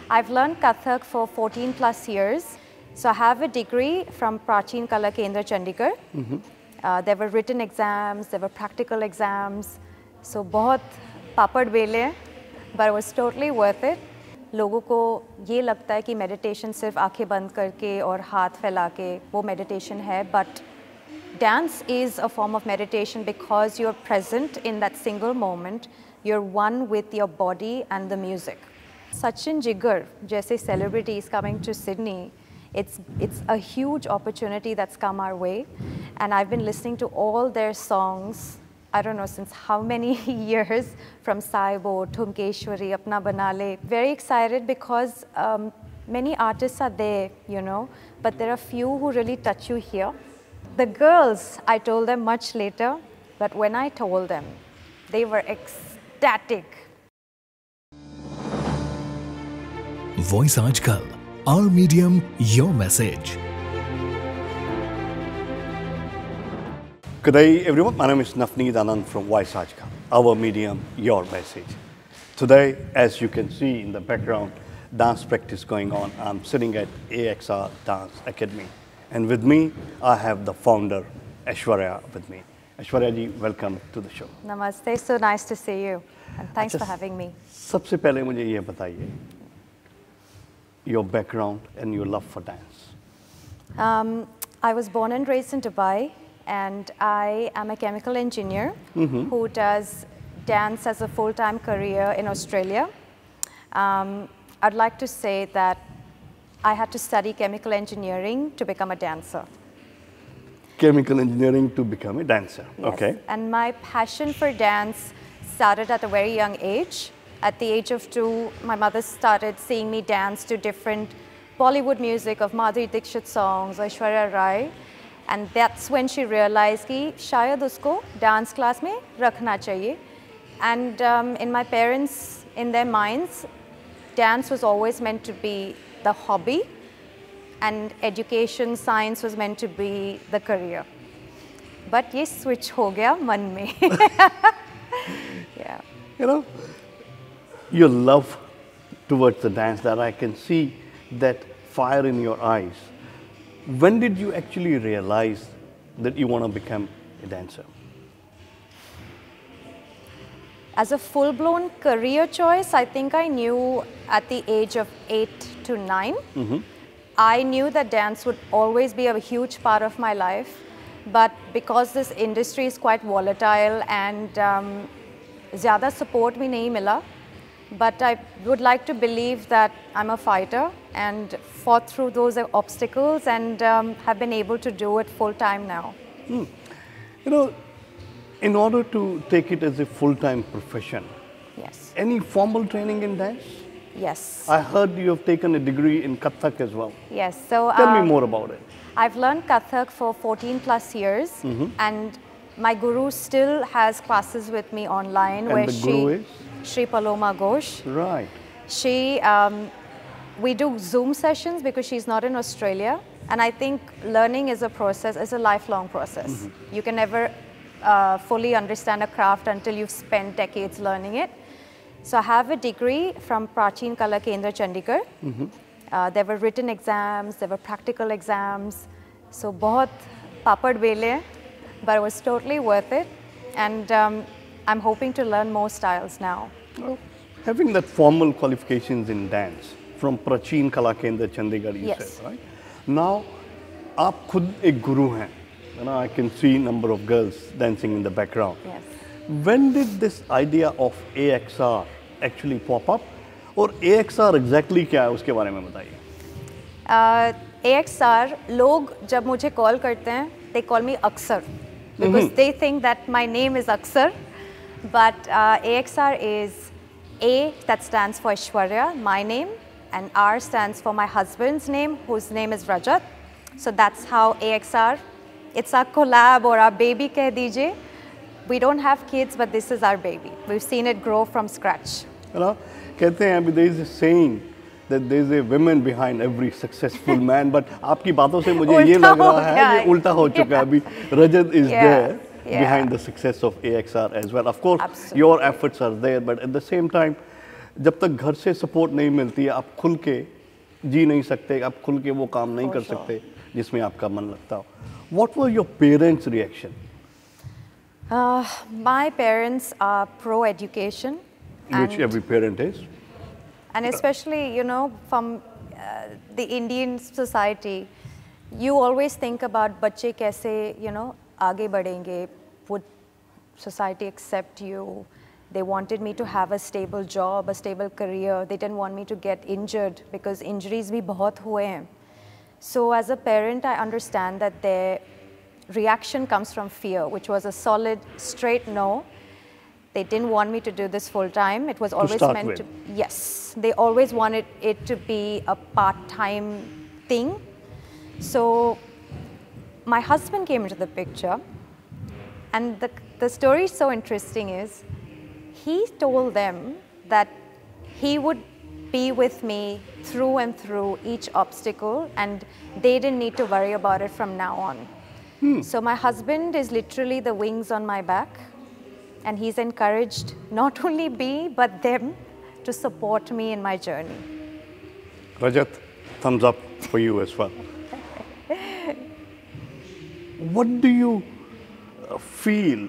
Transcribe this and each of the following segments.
I've learned Kathak for 14 plus years. So I have a degree from Prachin Kala Kendra, Chandigarh. There were written exams, there were practical exams. So बहुत पापड़ बेले, but it was totally worth it. लोगों को ये लगता है कि meditation सिर्फ आंखें बंद करके और हाथ फैला के वो meditation है, but dance is a form of meditation because you're present in that single moment. You're one with your body and the music. Sachin Jigar, जैसे celebrities coming to Sydney, it's a huge opportunity that's come our way, and I've been listening to all their songs. I don't know since how many years, from Saibo, Thumkeshwari, Apna Banale. Very excited because many artists are there, you know, but there are few who really touch you here. The girls, I told them much later, but when I told them, they were ecstatic. Voice Aajkal, our medium, your message. Good day, everyone. My name is Navneet Anand from Voice Aajkal, our medium, your message. Today, as you can see in the background, dance practice going on. I'm sitting at AXR Dance Academy. And with me, I have the founder, Aishwarya, with me. Aishwarya ji, welcome to the show. Namaste, so nice to see you. And thanks for having me. सबसे पहले मुझे ये बताइए, your background and your love for dance. I was born and raised in Dubai, and I am a chemical engineer who does dance as a full-time career in Australia. I'd like to say that I had to study chemical engineering to become a dancer. Chemical engineering to become a dancer, Yes. okay. And my passion for dance started at a very young age. At the age of 2, my mother started seeing me dance to different Bollywood music of Madhuri Dixit songs, Aishwarya Rai. And that's when she realized कि शायद उसको dance class में रखना चाहिए. And in my parents, in their minds, dance was always meant to be the hobby, and education, science was meant to be the career. But ये switch हो गया मन में. Yeah. You know, your love towards the dance, that I can see that fire in your eyes. When did you actually realize that you want to become a dancer? As a full-blown career choice, I think I knew at the age of 8 to 9. I knew that dance would always be a huge part of my life, but because this industry is quite volatile and ज़्यादा support भी नहीं मिला, but I would like to believe that I'm a fighter and fought through those obstacles and have been able to do it full-time now. You know, in order to take it as a full-time profession, Yes. any formal training in dance? Yes. I heard you have taken a degree in Kathak as well. Yes. So Tell me more about it. I've learned Kathak for 14 plus years, and my guru still has classes with me online. And where the guru is? Shri Paloma Ghosh. Right. She, we do Zoom sessions because she's not in Australia, and I think learning is a process, is a lifelong process. You can never fully understand a craft until you've spent decades learning it. So I have a degree from Prachin Kala Kendra, Chandigarh. There were written exams, there were practical exams. So बहुत पापड़ बेले, but it was totally worth it. And I'm hoping to learn more styles now. Well, having that formal qualifications in dance from Prachin Kala Kendra, Chandigarh, you Yes. said, right? Now, आप खुद एक guru हैं. You know, I can see number of girls dancing in the background. Yes. When did this idea of AXR actually pop up? और AXR exactly क्या है उसके बारे में बताइए. AXR, लोग जब मुझे call करते हैं, they call me Aksar because they think that my name is Aksar. But AXR is A, that stands for Aishwarya, my name, and R stands for my husband's name, whose name is Rajat. So that's how AXR, it's our collab or our baby keh dijiye. We don't have kids, but this is our baby. We've seen it grow from scratch. You know, कहते हैं अभी there is a saying that there is a woman behind every successful man, but आपकी बातों से मुझे ये लग रहा है ये उल्टा हो चुका है. अभी Rajat is there behind the success of AXR as well. Of course, your efforts are there, but at the same time, जब तक घर से सपोर्ट नहीं मिलती है आप खुल के जी नहीं सकते, आप खुल के वो काम नहीं कर सकते जिसमें आपका मन लगता हो. What were your parents' reaction? My parents are pro-education. Which every parent is. And especially, you know, from the Indian society, you always think about बच्चे कैसे, you know, आगे बढ़ेंगे, would society accept you? They wanted me to have a stable job, a stable career. They didn't want me to get injured because injuries भी बहुत हुए हैं. So as a parent, I understand that their reaction comes from fear, which was a solid, straight no. They didn't want me to do this full time. It was always meant to, yes, they always wanted it to be a part-time thing. So my husband came into the picture, and the story is so interesting is, he told them that he would be with me through and through each obstacle, and they didn't need to worry about it from now on. So my husband is literally the wings on my back, and he's encouraged not only me, but them to support me in my journey. Rajat, thumbs up for you as well. What do you feel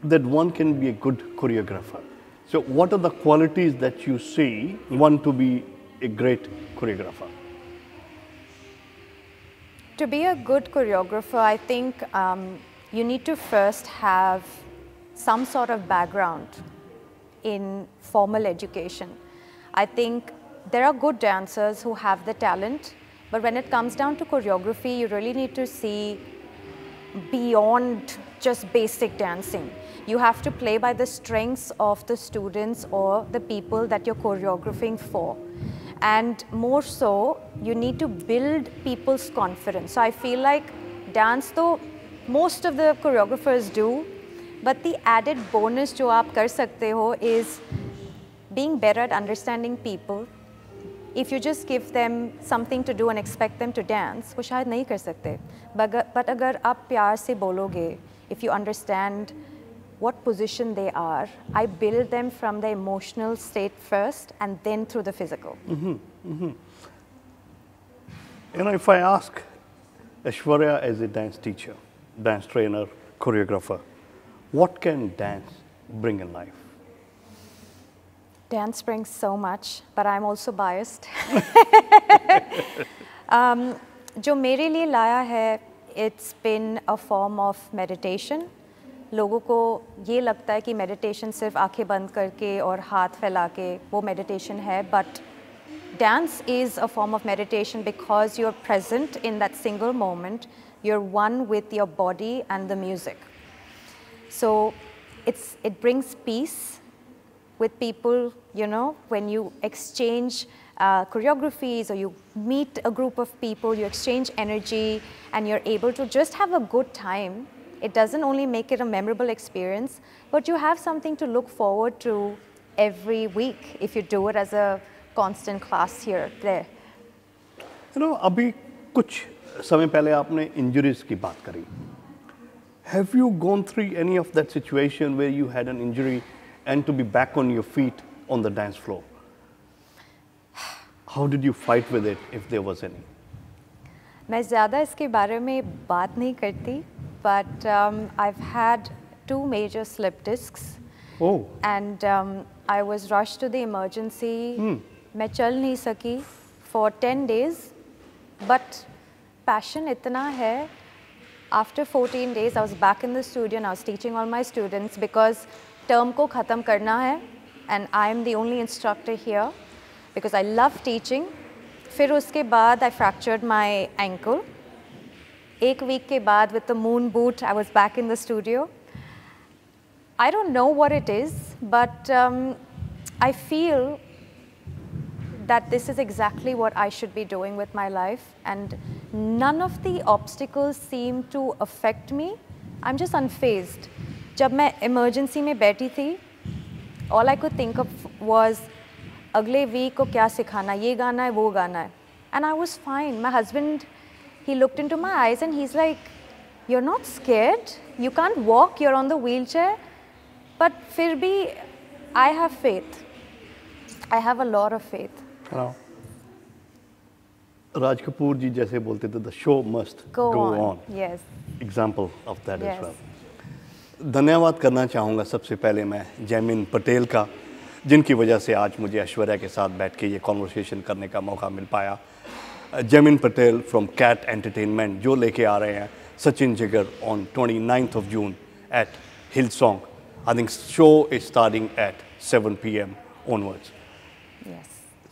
that one can be a good choreographer? So what are the qualities that you see one to be a great choreographer? To be a good choreographer, I think you need to first have some sort of background in formal education. I think there are good dancers who have the talent, but when it comes down to choreography, you really need to see beyond just basic dancing. You have to play by the strengths of the students or the people that you're choreographing for. And more so, you need to build people's confidence. So I feel like dance, though most of the choreographers do, but the added bonus जो आप कर सकते हो is being better at understanding people. If you just give them something to do and expect them to dance, वो शायद नहीं कर सकते. But अगर आप प्यार से बोलोगे, if you understand what position they are, I build them from the emotional state first and then through the physical. You know, if I ask Aishwarya as a dance teacher, dance trainer, choreographer, what can dance bring in life? Dance brings so much, but I'm also biased. जो मेरे लिए लाया है, it's been a form of meditation. लोगों को ये लगता है कि meditation सिर्फ आंखें बंद करके और हाथ फैला के वो meditation है, but dance is a form of meditation because you're present in that single moment. You're one with your body and the music. So it brings peace with people, you know, when you exchange choreographies or you meet a group of people, you exchange energy and you're able to just have a good time. It doesn't only make it a memorable experience, but you have something to look forward to every week if you do it as a constant class here, there. You know, अभी कुछ समय पहले आपने injuries की बात करी. Have you gone through any of that situation where you had an injury and to be back on your feet on the dance floor? How did you fight with it, if there was any? मैं ज़्यादा इसके बारे में बात नहीं करती, but I've had 2 major slip discs. Oh. And I was rushed to the emergency. मैं चल नहीं सकी for 10 days, but passion इतना है. After 14 days, I was back in the studio and I was teaching all my students because term को ख़त्म करना है, and I am the only instructor here because I love teaching. फिर उसके बाद I fractured my ankle. 1 week के बाद with the moon boot, I was back in the studio. I don't know what it is, but I feel that this is exactly what I should be doing with my life, and none of the obstacles seem to affect me. I'm just unfazed. जब मैं emergency में बैठी थी, all I could think of was अगले week को क्या सिखाना, ये गाना है, वो गाना है, and I was fine. My husband, he looked into my eyes and he's like, "You're not scared? You can't walk. You're on the wheelchair." But फिर भी I have faith. I have a lot of faith. Raj Kapoor ji जैसे बोलते थे, the show must Go on. Yes. Example of that Yes. as well. धन्यवाद करना चाहूँगा सबसे पहले मैं जैमिन पटेल का, जिनकी वजह से आज मुझे ऐश्वर्या के साथ बैठ के ये कॉन्वर्सेशन करने का मौका मिल पाया. Jaimin Patel from Cat entertainment जो लेके आ रहे हैं Sachin Jigar on 29th of June at Hillsong. I think show is starting at 7 p.m. onwards. Yes.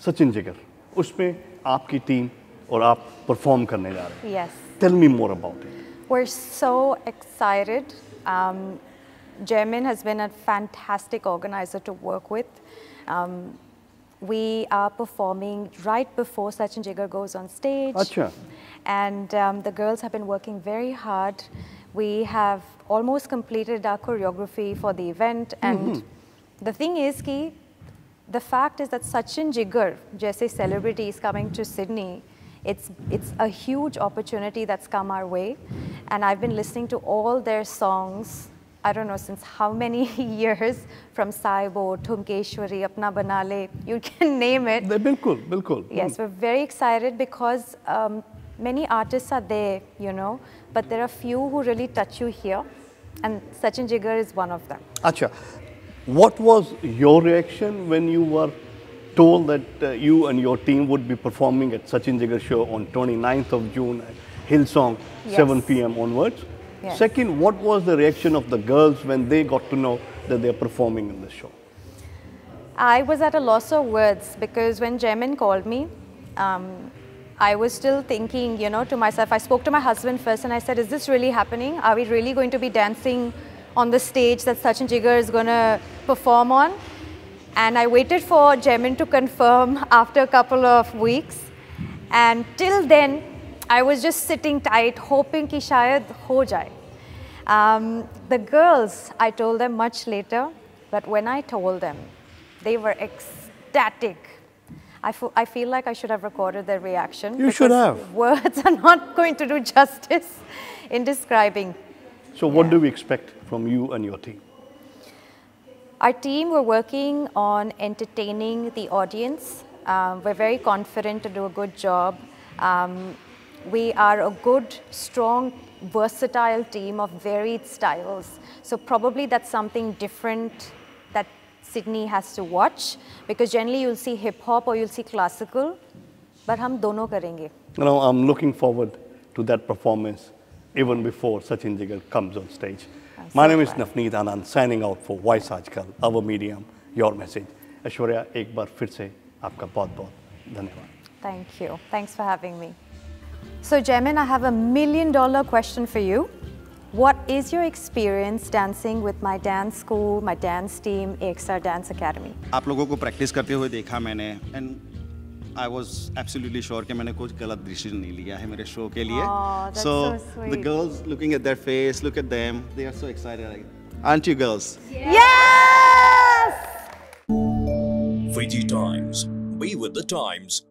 Sachin Jigar, उसमें आपकी टीम और आप परफॉर्म करने जा रहे हैं. Yes. Tell me more about it. We're so excited. Jaimin has been a fantastic organizer to work with. We are performing right before Sachin Jigar goes on stage. Achha. And the girls have been working very hard. We have almost completed our choreography for the event. And the thing is ki, the fact is that Sachin Jigar, jaise celebrity, is coming to Sydney. It's a huge opportunity that's come our way. And I've been listening to all their songs, I don't know since how many years, from Saibo, Tumkeshwari, Apna Banale, you can name it. बिल्कुल, बिल्कुल. Yes, we're very excited because many artists are there, you know, but there are few who really touch you here. And Sachin Jigar is one of them. Acha, what was your reaction when you were told that you and your team would be performing at Sachin Jigar show on 29th of June at Hillsong, Yes. 7 p.m. onwards? Yes. Second, what was the reaction of the girls when they got to know that they're performing in the show? I was at a loss of words because when Jaimin called me, I was still thinking, you know, to myself, I spoke to my husband first and I said, is this really happening? Are we really going to be dancing on the stage that Sachin Jigar is going to perform on? And I waited for Jaimin to confirm after a couple of weeks. And till then, I was just sitting tight, hoping ki shayad ho jaye. The girls, I told them much later, but when I told them, they were ecstatic. I feel like I should have recorded their reaction. You should have. Words are not going to do justice in describing. So what do we expect from you and your team? Our team, we're working on entertaining the audience. We're very confident to do a good job. We are a good, strong, versatile team of varied styles. So probably that's something different that Sydney has to watch, because generally you'll see hip hop or you'll see classical, but hum dono karenge. You know, I'm looking forward to that performance even before Sachin Jigar comes on stage. My name is Nafneet Anand, signing out for Voice Aajkal, our medium, your message. Aishwarya, एक बार फिर से आपका बहुत-बहुत धन्यवाद. Thank you. Thanks for having me. So Jaimin, I have $1 million question for you. What is your experience dancing with my dance school, my dance team, EXA Dance Academy? आप लोगों को practice करते हुए देखा मैंने, and I was absolutely sure कि मैंने कुछ गलत डिसीजन नहीं लिया है मेरे शो के लिए. Oh, that's so so sweet. the girls looking at their face, look at them, they are so excited. Aren't you girls? Yes! VG Times. Be with the times.